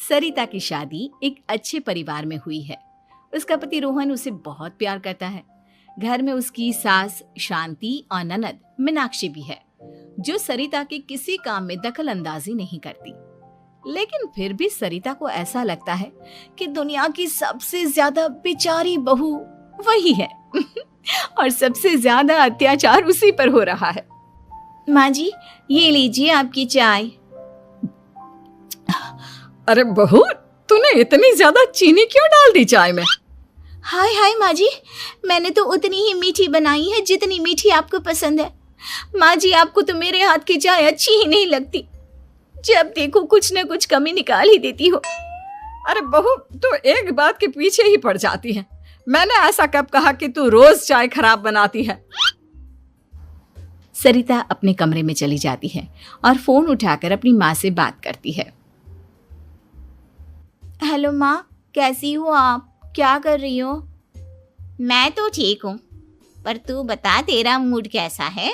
सरिता की शादी एक अच्छे परिवार में हुई है। उसका पति रोहन उसे बहुत प्यार करता है। घर में उसकी सास शांति और ननद मीनाक्षी भी है, जो सरिता के किसी काम में दखल अंदाजी नहीं करती। लेकिन फिर भी सरिता को ऐसा लगता है कि दुनिया की सबसे ज्यादा बेचारी बहू वही है और सबसे ज्यादा अत्याचार उसी पर हो रहा है। माँ जी, ये लीजिए आपकी चाय। अरे बहू, तूने इतनी ज्यादा चीनी क्यों डाल दी चाय में? हाय हाय माँ जी, मैंने तो उतनी ही मीठी बनाई है जितनी मीठी आपको पसंद है। माँ जी, आपको तो मेरे हाथ की चाय अच्छी ही नहीं लगती। जब देखो कुछ न कुछ कमी निकाल ही देती हो। अरे बहू, तू एक बात के पीछे ही पड़ जाती है। मैंने ऐसा कब कहा कि तू रोज चाय खराब बनाती है? सरिता अपने कमरे में चली जाती है और फोन उठाकर अपनी माँ से बात करती है। हेलो माँ, कैसी हो आप? क्या कर रही हो? मैं तो ठीक हूँ, पर तू बता, तेरा मूड कैसा है?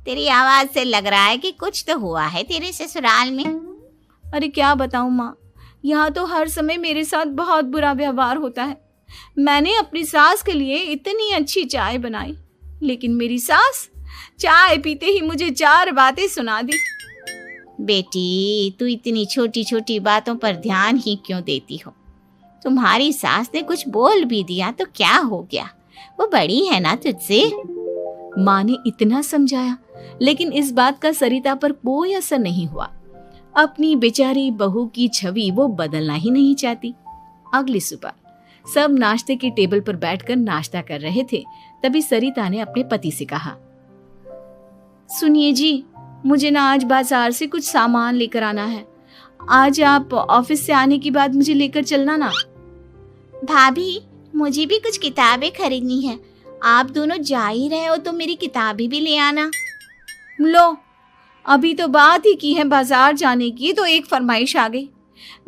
तेरी आवाज से लग रहा है कि कुछ तो हुआ है तेरे ससुराल में। अरे क्या बताऊँ माँ, यहाँ तो हर समय मेरे साथ बहुत बुरा व्यवहार होता है। मैंने अपनी सास के लिए इतनी अच्छी चाय बनाई, लेकिन मेरी सास चाय पीते ही मुझे 4 बातें सुना दी। बेटी, तू इतनी छोटी छोटी बातों पर ध्यान ही क्यों देती हो? तुम्हारी सास ने कुछ बोल भी दिया तो क्या हो गया? वो बड़ी है ना तुझसे। माँ ने इतना समझाया, लेकिन इस बात का सरिता पर कोई असर नहीं हुआ। अपनी बेचारी बहू की छवि वो बदलना ही नहीं चाहती। अगली सुबह सब नाश्ते की टेबल पर बैठकर नाश्ता कर रहे थे, तभी सरिता ने अपने पति से कहा, सुनिए जी, मुझे ना आज बाजार से कुछ सामान लेकर आना है। आज आप ऑफिस से आने के बाद मुझे लेकर चलना ना। भाभी, मुझे भी कुछ किताबें खरीदनी है। आप दोनों जा ही रहे हो तो मेरी किताबें भी ले आना। लो, अभी तो बात ही की है बाजार जाने की, तो एक फरमाइश आ गई।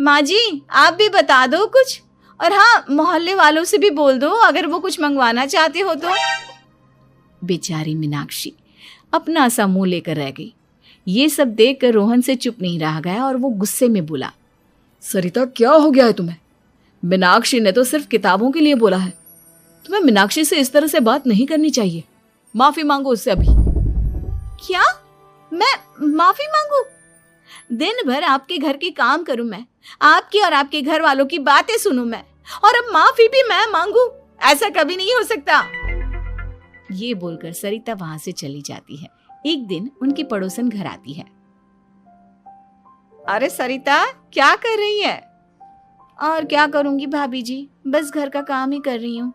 माँ जी, आप भी बता दो कुछ, और हाँ, मोहल्ले वालों से भी बोल दो अगर वो कुछ मंगवाना चाहते हो तो। बेचारी मीनाक्षी अपना सा मुंह लेकर रह गई। ये सब देखकर रोहन से चुप नहीं रह गया और वो गुस्से में बोला, सरिता, क्या हो गया है तुम्हें? मीनाक्षी ने तो सिर्फ किताबों के लिए बोला है। तुम्हें मीनाक्षी से इस तरह से बात नहीं करनी चाहिए। माफी मांगो उससे अभी। क्या? मैं माफी मांगू? दिन भर आपके घर के काम करूं मैं, आपकी और आपके घर वालों की बातें सुनूं मैं, और अब माफी भी मैं मांगू? ऐसा कभी नहीं हो सकता। ये बोलकर सरिता वहां से चली जाती है। एक दिन उनकी पड़ोसन घर आती है। अरे सरिता, क्या कर रही है? और क्या करूंगी भाभी जी, बस घर का काम ही कर रही हूँ।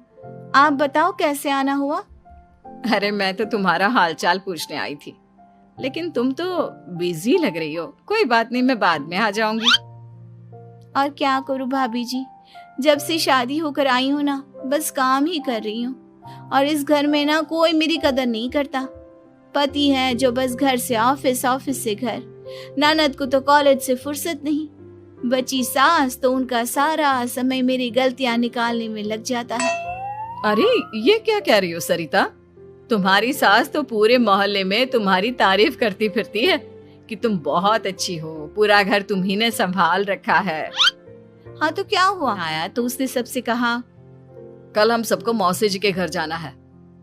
आप बताओ कैसे आना हुआ? अरे मैं तो तुम्हारा हालचाल पूछने आई थी, लेकिन तुम तो बिजी लग रही हो। कोई बात नहीं, मैं बाद में आ जाऊंगी। और क्या करूं भाभी जी, जब से शादी होकर आई हूँ ना, बस काम ही कर रही हूँ। और इस घर में ना कोई मेरी कदर नहीं करता। पति है जो बस घर से ऑफिस, ऑफिस से घर। ननद को तो कॉलेज से फुर्सत नहीं। बची सास तो उनका सारा समय मेरी गलतियां निकालने में लग जाता है। अरे ये क्या कह रही हो सरिता? तुम्हारी सास तो पूरे मोहल्ले में तुम्हारी तारीफ करती फिरती है कि तुम बहुत अच्छी हो, पूरा घर तुम्ही ने संभाल रखा है। हाँ तो क्या हुआ? आया तो उसने सबसे कहा, कल हम सबको मौसी जी के घर जाना है।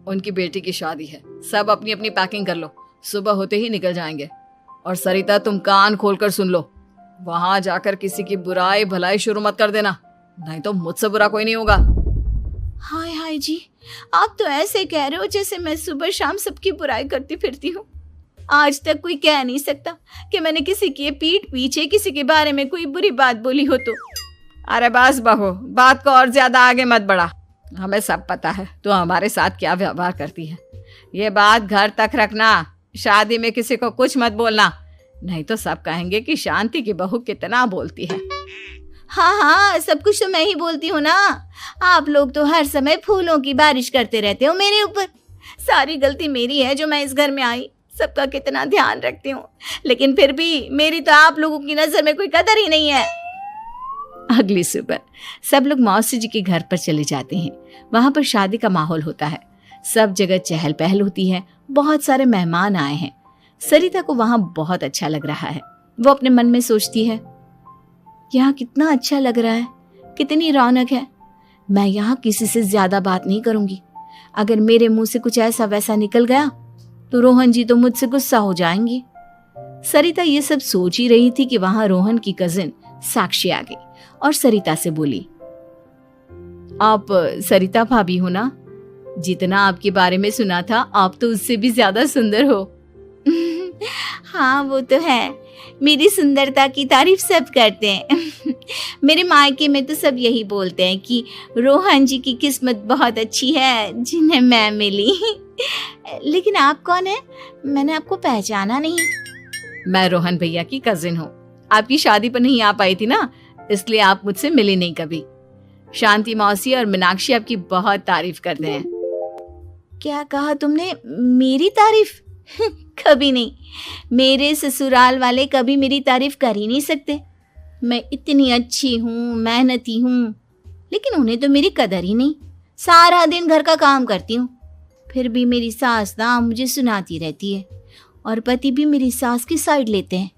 उनकी बेटी की शादी है। सब अपनी अपनी पैकिंग कर लो, सुबह होते ही निकल जाएंगे। और सरिता, तुम कान खोलकर सुन लो, वहां जाकर किसी की बुराई भलाई शुरू मत कर देना, नहीं तो मुझसे बुरा कोई नहीं होगा। हाय हाय जी, आप तो ऐसे कह रहे हो जैसे मैं सुबह शाम सबकी बुराई करती फिरती हूँ। आज तक कोई कह नहीं सकता कि मैंने किसी की पीठ पीछे किसी के बारे में कोई बुरी बात बोली हो तो। अरे बस बहू, बात को और ज्यादा आगे मत बढ़ा। हमें सब पता है तू हमारे साथ क्या व्यवहार करती है। ये बात घर तक रखना, शादी में किसी को कुछ मत बोलना, नहीं तो सब कहेंगे कि शांति की बहू कितना बोलती है। हाँ हाँ, सब कुछ तो मैं ही बोलती हूँ ना। आप लोग तो हर समय फूलों की बारिश करते रहते हो मेरे ऊपर। सारी गलती मेरी है जो मैं इस घर में आई। सबका कितना ध्यान रखती हूँ, लेकिन फिर भी मेरी तो आप लोगों की नजर में कोई कदर ही नहीं है। अगली सुबह सब लोग मौसी जी के घर पर चले जाते हैं। वहां पर शादी का माहौल होता है। सब जगह चहल पहल होती है। बहुत सारे मेहमान आए हैं। सरिता को वहां बहुत अच्छा लग रहा है। वो अपने मन में सोचती है, यहाँ कितना अच्छा लग रहा है, कितनी रौनक है। मैं यहाँ किसी से ज्यादा बात नहीं करूंगी। अगर मेरे मुंह से कुछ ऐसा वैसा निकल गया तो रोहन जी तो मुझसे गुस्सा हो जाएंगी। सरिता ये सब सोच ही रही थी कि वहां रोहन की कजिन साक्षी आ गई और सरिता से बोली, आप सरिता भाभी हो ना? जितना आपके बारे में सुना था, आप तो उससे भी ज्यादा सुंदर हो। हाँ वो तो है, मेरी सुंदरता की तारीफ सब करते हैं। मेरे मायके में तो सब यही बोलते हैं कि रोहन जी की किस्मत बहुत अच्छी है जिन्हें मैं मिली। लेकिन आप कौन है? मैंने आपको पहचाना नहीं। मैं रोहन भैया की कजिन हूँ। आपकी शादी पर नहीं आ पाई थी ना, इसलिए आप मुझसे मिली नहीं कभी। शांति मौसी और मीनाक्षी आपकी बहुत तारीफ करते हैं। क्या कहा तुमने? मेरी तारीफ? कभी नहीं। मेरे ससुराल वाले कभी मेरी तारीफ कर ही नहीं सकते। मैं इतनी अच्छी हूँ, मेहनती हूँ, लेकिन उन्हें तो मेरी कदर ही नहीं। सारा दिन घर का काम करती हूँ, फिर भी मेरी सास ना मुझे सुनाती रहती है और पति भी मेरी सास की साइड लेते हैं।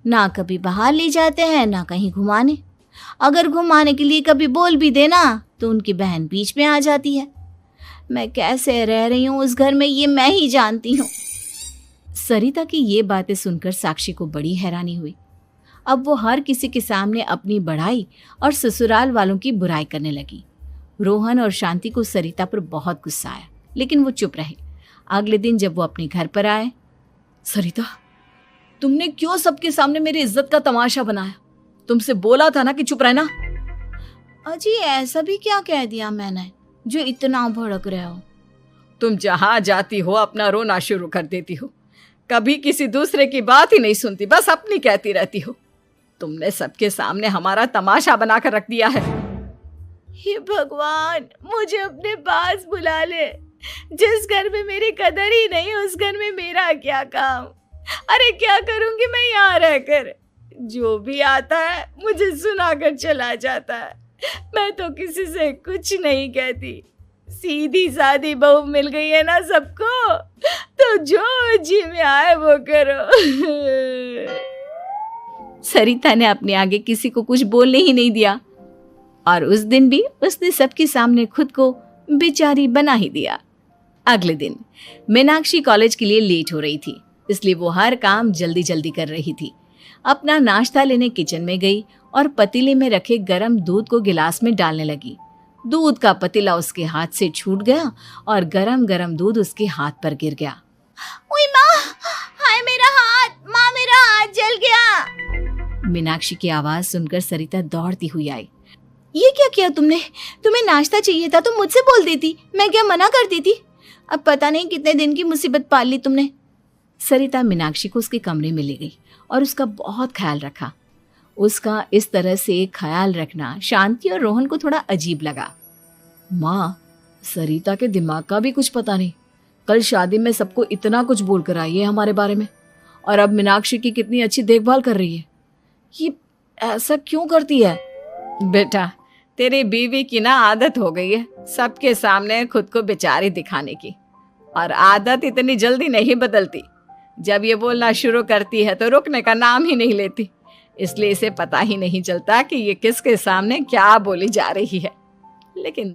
ना कभी बाहर ले जाते हैं, ना कहीं घुमाने। अगर घुमाने के लिए कभी बोल भी देना तो उनकी बहन बीच में आ जाती है। मैं कैसे रह रही हूँ उस घर में, ये मैं ही जानती हूँ। सरिता की ये बातें सुनकर साक्षी को बड़ी हैरानी हुई। अब वो हर किसी के सामने अपनी बढ़ाई और ससुराल वालों की बुराई करने लगी। रोहन और शांति को सरिता पर बहुत गुस्सा आया, लेकिन वो चुप रहे। अगले दिन जब वो अपने घर पर आए, सरिता, तुमने क्यों सबके सामने मेरी इज्जत का तमाशा बनाया? तुमसे बोला था ना कि चुप रहना। अजी ऐसा भी क्या कह दिया मैंने जो इतना भड़क रहे हो? तुम जहां जाती हो अपना रोना शुरू कर देती हो। कभी किसी दूसरे की बात ही नहीं सुनती, बस अपनी कहती रहती हो। तुमने सबके सामने हमारा तमाशा बनाकर रख दिया है। हे भगवान, मुझे अपने पास बुला ले। जिस घर में मेरी कदर ही नहीं, उस घर में मेरा क्या काम? अरे क्या करूंगी मैं यहाँ रहकर? जो भी आता है मुझे सुनाकर चला जाता है। मैं तो किसी से कुछ नहीं कहती। सीधी सादी बहू मिल गई है ना सबको, तो जो जी में आए वो करो। सरिता ने अपने आगे किसी को कुछ बोलने ही नहीं दिया और उस दिन भी उसने सबके सामने खुद को बेचारी बना ही दिया। अगले दिन मीनाक्षी कॉलेज के लिए लेट हो रही थी, इसलिए वो हर काम जल्दी जल्दी कर रही थी। अपना नाश्ता लेने किचन में गई और पतीले में रखे गरम दूध को गिलास में डालने लगी। दूध का पतीला उसके हाथ से छूट गया और गरम गरम दूध उसके हाथ पर गिर गया। ओए माँ, हाय मेरा हाथ, माँ मेरा हाथ जल गया। मीनाक्षी की आवाज सुनकर सरिता दौड़ती हुई आई। ये क्या किया तुमने? तुम्हें नाश्ता चाहिए था तो मुझसे बोल देती, मैं क्या मना करती थी? अब पता नहीं कितने दिन की मुसीबत पाल ली तुमने। सरिता मीनाक्षी को उसके कमरे में ले गई और उसका बहुत ख्याल रखा। उसका इस तरह से ख्याल रखना शांति और रोहन को थोड़ा अजीब लगा। माँ, सरिता के दिमाग का भी कुछ पता नहीं। कल शादी में सबको इतना कुछ बोल कर आई है हमारे बारे में, और अब मीनाक्षी की कितनी अच्छी देखभाल कर रही है। ये ऐसा क्यों करती है? बेटा, तेरी बीवी की ना आदत हो गई है सबके सामने खुद को बेचारी दिखाने की, और आदत इतनी जल्दी नहीं बदलती। जब ये बोलना शुरू करती है तो रुकने का नाम ही नहीं लेती, इसलिए इसे पता ही नहीं चलता कि ये किसके सामने क्या बोली जा रही है। लेकिन